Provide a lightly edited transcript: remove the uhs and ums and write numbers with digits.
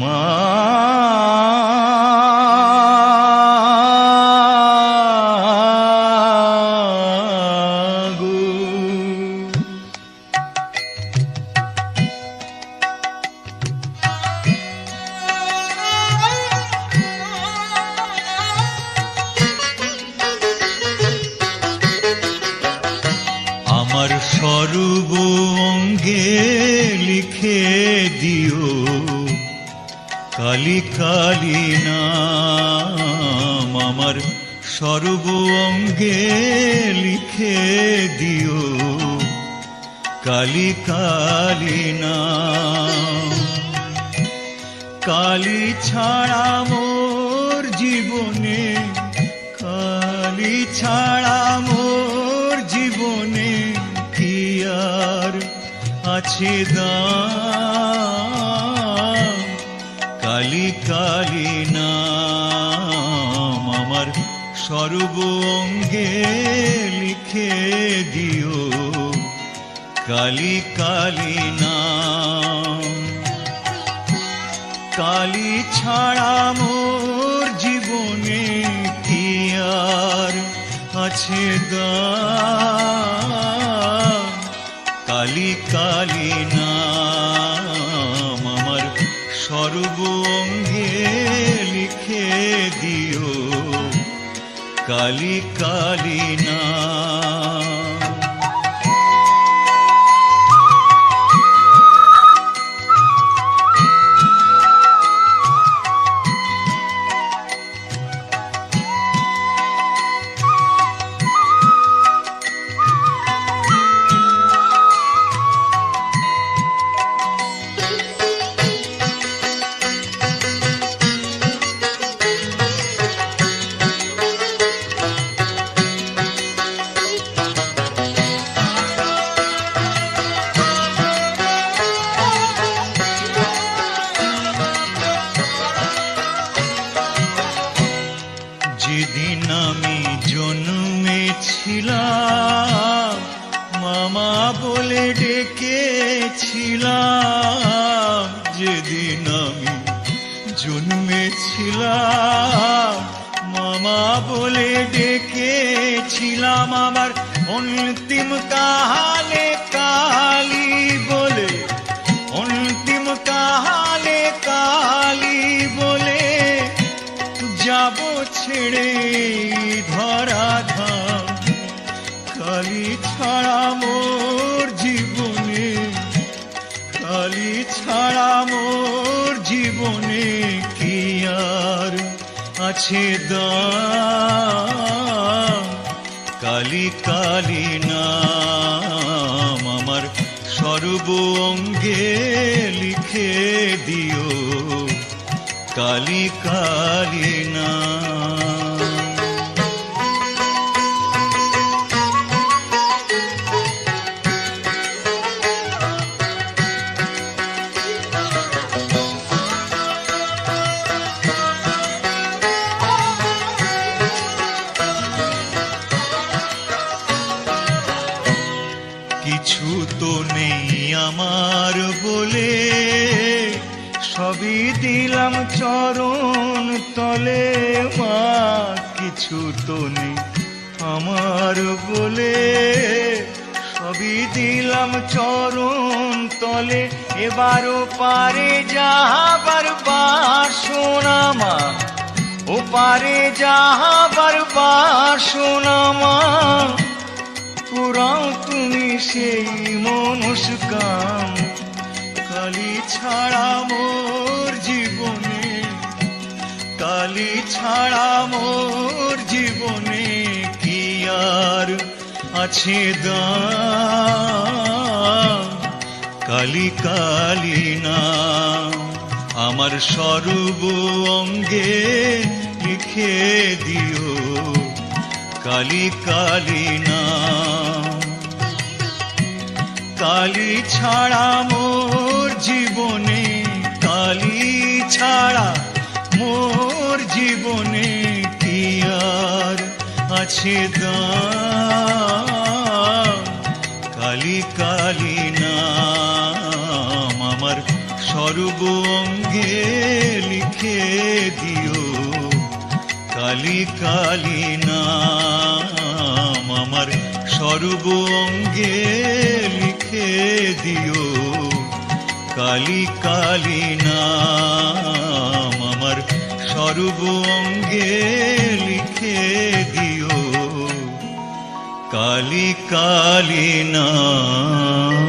মা গো। আমার সর্ব অঙ্গে লিখে দিও কালী কালী নাম। আমার সর্ব অঙ্গে লিখে দিও কালী কালী নাম। কালী ছাড়া মোর জীবনে, কালী ছাড়া মোর জীবনে কি আর আছে দাম। কালী কালী নাম আমার সর্ব অঙ্গে লিখে দিও কালী কালী নাম। কালী ছাড়া মোর জীবনে কি আর আছে দাম। কালী কালী নাম আমার সর্ব অঙ্গে লিখে দিও কালী কালী নাম। যেদিন আমি জন্মেছিলাম মামা বলে ডেকেছিলাম। যেদিন আমি জন্মেছিলাম মামা বলে ডেকেছিলাম। আমার অন্তিম কালে কালী বলে, অন্তিম কালে কালী বলে যাব ছেড়ে ধরাধাম। কালী ছাড়া মোর জীবনে, কালী ছাড়া মোর জীবনে কি আর আছে দাম। কালী কালী নাম আমার সর্ব অঙ্গে লিখে দিও কালী কালী নাম। কিছু তো নেই আমার বলে, সবই দিলাম চরণ তলে মা। কিছু তো নেই আমার বলে, সবই দিলাম চরণ তলে। এবারও পারে যাহাবার বাসনা মা, ও পারে যাহাবার বাসনা মা। পুরাও তুমি সেই মনস্কাম। কালী ছাড়া মোর জীবনে, কালী ছাড়া মোর জীবনে কি আর আছে দাম। কালী কালী নাম আমার সর্ব অঙ্গে লিখে দিও কালী কালী নাম। কালী ছাড়া মোর জীবনে, কালী ছাড়া মোর জীবনে কি আর আছে দাম। কালী কালী নাম আমার সর্ব অঙ্গে লিখে দিও কালী কালী নাম, আমার সর্ব অঙ্গে লিখে দিও কালী কালী নাম, আমার সর্ব অঙ্গে লিখে দিও কালী কালী নাম।